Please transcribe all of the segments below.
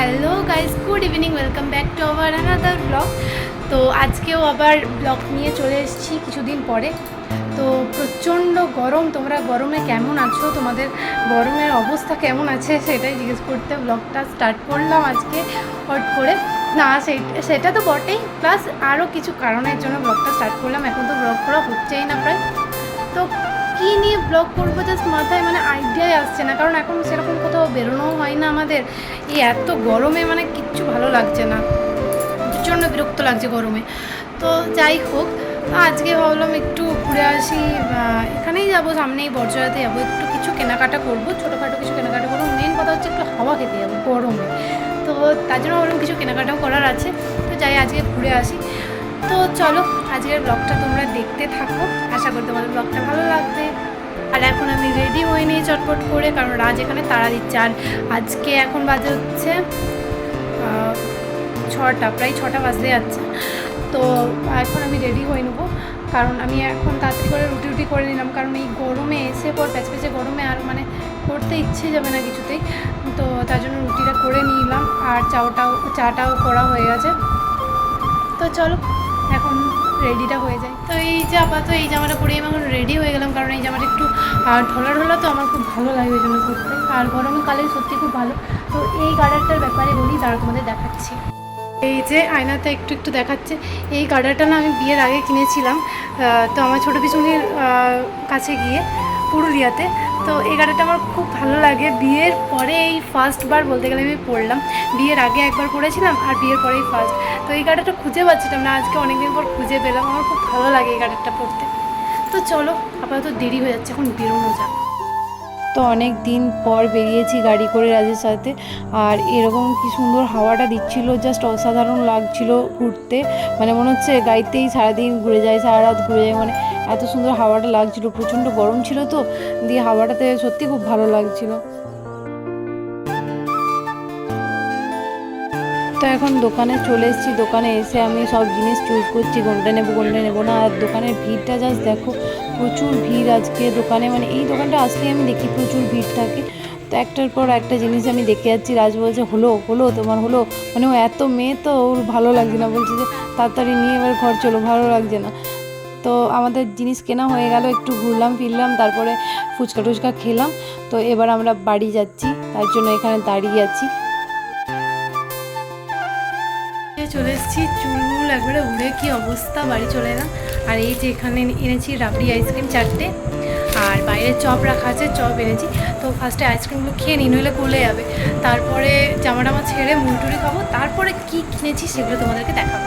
Hello guys, good evening, welcome back to our another blog. তো আজকেও আবার blog নিয়ে চলে এসেছি কিছুদিন পরে। তো প্রচণ্ড গরম, তোমরা গরমে কেমন আছো, তোমাদের গরমের অবস্থা কেমন আছে সেটাই জিজ্ঞেস করতে ব্লগটা স্টার্ট করলাম আজকে হট করে। না সেটা তো বটেই, প্লাস আরও কিছু কারণের জন্য ব্লগটা স্টার্ট করলাম। এখন তো ব্লগ করা হচ্ছেই না প্রায়। তো কী নিয়ে ব্লগ করবো জাস্ট মাথায় আইডিয়াই আসছে না, কারণ এখন সেরকম কোথাও বেরোনোও হয় না আমাদের। এই এত গরমে কিচ্ছু ভালো লাগছে না, প্রচণ্ড বিরক্ত লাগছে গরমে। তো যাই হোক, আজকে ভাবলাম একটু ঘুরে আসি, এখানেই যাবো, সামনেই বর্জরাতে যাবো, একটু কিছু কেনাকাটা করবো, ছোটোখাটো কিছু কেনাকাটা করবো। মেন কথা হচ্ছে একটু হাওয়া খেতে যাবো গরমে, তো তার জন্য ভাবলাম কিছু কেনাকাটাও করার আছে। তো যাই আজকে ঘুরে আসি। তো চলো আজকের ব্লগটা তোমরা দেখতে থাকো, আশা করি তোমাদের ব্লগটা ভালো লাগবে। আর এখন আমি রেডি হয়ে নিই চটপট করে, কারণ রাজ এখানে তাড়া দিচ্ছে। আর আজকে এখন বাজে হচ্ছে 6টা, প্রায় 6টা বাজতে যাচ্ছে। তো এখন আমি রেডি হয়ে নেবো, কারণ আমি এখন তাড়াতাড়ি করে রুটি করে নিলাম, কারণ এই গরমে এসে পর প্যাচপ্যাচে গরমে আর করতে ইচ্ছে যাবে না কিছুতেই। তো তার জন্য রুটিটা করে নিলাম, আর চাটাও করা হয়ে গেছে। তো চলো এখন রেডিটা হয়ে যায়। তো এই যে আপাতত এই জামাটা পরে আমি এখন রেডি হয়ে গেলাম, কারণ এই জামাটা একটু ঢোলা ঢোলা, তো আমার খুব ভালো লাগে ওই জন্য করতে। আর গরমের কালে সত্যি খুব ভালো। তো এই গার্ডারটার ব্যাপারে বলি, তারা তোমাদের দেখাচ্ছি। এই যে আয়নাতে একটু একটু দেখাচ্ছে, এই গার্ডারটা না আমি বিয়ের আগে কিনেছিলাম, তো আমার ছোটো পিছনের কাছে গিয়ে পুরুলিয়াতে। তো এই গার্ডারটা আমার খুব ভালো লাগে, বিয়ের পরে এই ফার্স্টবার বলতে গেলে আমি পরলাম। বিয়ের আগে একবার পরেছিলাম, আর বিয়ের পরেই ফার্স্ট। তো এই গার্ডারটা খুঁজে পাচ্ছিলাম না, আজকে অনেকদিন পর খুঁজে পেলাম, আমার খুব ভালো লাগে এই গার্ডারটা পরতে। তো চলো আপাতত দেরি হয়ে যাচ্ছে, এখন বেরোনো যাক। তো অনেক দিন পর বেরিয়েছি গাড়ি করে রাজের সাথে, আর এরকম কি সুন্দর হাওয়াটা দিচ্ছিল, জাস্ট অসাধারণ লাগছিল ঘুরতে। মনে হচ্ছে গাড়িতেই সারাদিন ঘুরে যায়, সারা রাত ঘুরে যায়, এত সুন্দর হাওয়াটা লাগছিল। প্রচণ্ড গরম ছিল তো, দিয়ে হাওয়াটাতে সত্যি খুব ভালো লাগছিল। তো এখন দোকানে চলে এসেছি, দোকানে এসে আমি সব জিনিস চুজ করছি, কোনটা নেবো না। আর দোকানের ভিড়টা জাস্ট দেখো, প্রচুর ভিড় আজকে দোকানে। এই দোকানটা আসলে আমি দেখি প্রচুর ভিড় থাকে। তো একটার পর একটা জিনিস আমি দেখে যাচ্ছি। রাজ বলছে হলো তোমার হলো, ও এত মেয়ে তো ওর ভালো লাগছে না, বলছে যে তাড়াতাড়ি নিয়ে এবার ঘর চলো, ভালো লাগছে না। তো আমাদের জিনিস কেনা হয়ে গেল, একটু ঘুরলাম ফিরলাম, তারপরে ফুচকা টুচকা খেলাম। তো এবার আমরা বাড়ি যাচ্ছি, তার জন্য এখানে দাঁড়িয়ে আছি। চলে এসেছি, চুলগুল একবারে উড়ে কি অবস্থা, বাড়ি চলে এলাম। আর এই যে এখানে এনেছি রাবড়ি আইসক্রিম 4টে, আর বাইরে চপ রাখা আছে, চপ এনেছি। তো ফার্স্টে আইসক্রিমগুলো খেয়ে নিই, নইলে গলে যাবে। তারপরে জামাটামা ছেড়ে মুড়ি খাবো, তারপরে কি কিনেছি সেগুলো তোমাদেরকে দেখাবো।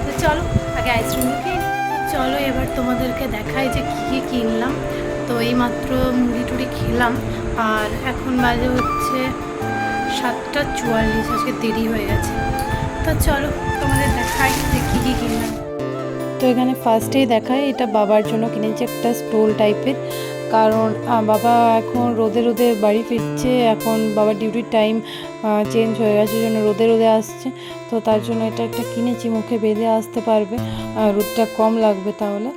তো চলো আগে আইসক্রিমগুলো খেয়ে নিই। চলো এবার তোমাদেরকে দেখাই যে কী কিনলাম। তো এইমাত্র মুড়ি টুড়ি খেলাম, আর এখন বাজে হচ্ছে 7টা 44, আজকে দেরি হয়ে গেছে। তো চলো তোমাদের দেখাই যে কী কিনলাম। তো এখানে ফার্স্টেই দেখায়, এটা বাবার জন্য কিনেছি একটা স্টোল টাইপের, কারণ বাবা এখন রোদে রোদে বাড়ি ফিরছে, এখন বাবার ডিউটির টাইম চেঞ্জ হয়ে গেছে, জন্য রোদে রোদে আসছে। তো তার জন্য এটা একটা কিনেছি, মুখে বেঁধে আসতে পারবে, রোদটা কম লাগবে তাহলে।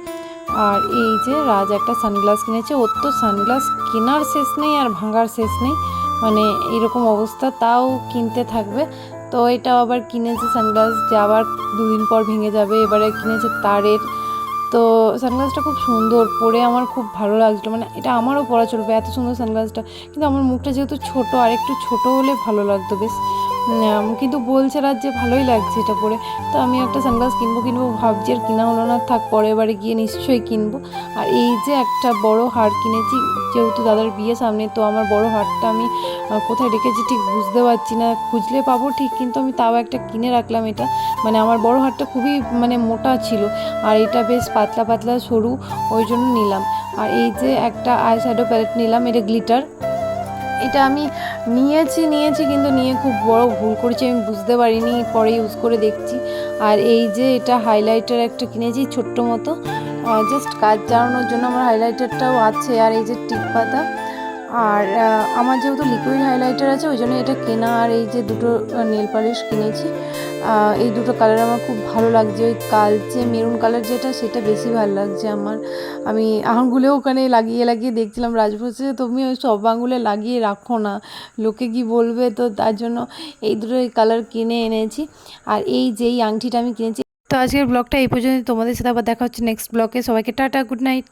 আর এই যে রাজ একটা সানগ্লাস কিনেছে, ওর তো সানগ্লাস কেনার শেষ নেই আর ভাঙার শেষ নেই, এরকম অবস্থা, তাও কিনতে থাকবে। তো এটা আবার কিনেছে সানগ্লাস, যে আবার 2 দিন পর ভেঙে যাবে। এবারে কিনেছে তারের। তো সানগ্লাসটা খুব সুন্দর, পরে আমার খুব ভালো লাগছিলো, এটা আমারও পরা চলবে এত সুন্দর সানগ্লাসটা। কিন্তু আমার মুখটা যেহেতু ছোট, আর একটু ছোট হলে ভালো লাগতো বেশ। কিন্তু বলছে রাত যে ভালোই লাগছে এটা পরে। তো আমি একটা সানগ্লাস কিনবো ভাবছি, আর কিনা হলো না, থাক পরের বারে গিয়ে নিশ্চয়ই কিনবো। আর এই যে একটা বড় হার কিনেছি, যেহেতু দাদার বিয়ে সামনে, তো আমার বড় হারটা আমি কোথায় রেখেছি ঠিক বুঝতে পারছি না, খুঁজলে পাবো ঠিক, কিন্তু আমি তাও একটা কিনে রাখলাম। এটা আমার বড় হারটা খুবই মোটা ছিল, আর এটা বেশ পাতলা পাতলা সরু, ওই জন্য নিলাম। আর এই যে একটা আই শ্যাডো প্যালেট নিলাম, এটা গ্লিটার। এটা আমি নিয়েছি কিন্তু নিয়ে খুব বড় ভুল করেছি, আমি বুঝতে পারিনি, পরে ইউজ করে দেখছি। আর এই যে এটা হাইলাইটার একটা কিনেছি ছোট্ট মতো, জাস্ট কাজ জানানোর জন্য আমার হাইলাইটারটাও আছে। আর এই যে টিপ পাতা, আর আমার যেহেতু লিকুইড হাইলাইটার আছে ওই জন্য এটা কেনা, আর এই যে দুটো নেল পালিশ কিনেছি, এই দুটো কালার আমার খুব ভালো লাগছে। ওই কালচে মেরুন কালার যেটা, সেটা বেশি ভালো লাগছে আমার। আমি আঙুলেও ওখানে লাগিয়ে লাগিয়ে দেখছিলাম, রাজবসে তুমি ওই সব আঙুলে লাগিয়ে রাখো না, লোকে কি বলবে, তো তার জন্য এই দুটো কালার কিনে এনেছি। আর এই যেই আংটিটা আমি কিনেছি। তো আজকের ব্লগটা এই পর্যন্ত, তোমাদের সাথে আবার দেখা হচ্ছে নেক্সট ব্লগে। সবাইকে টাটা, গুড নাইট।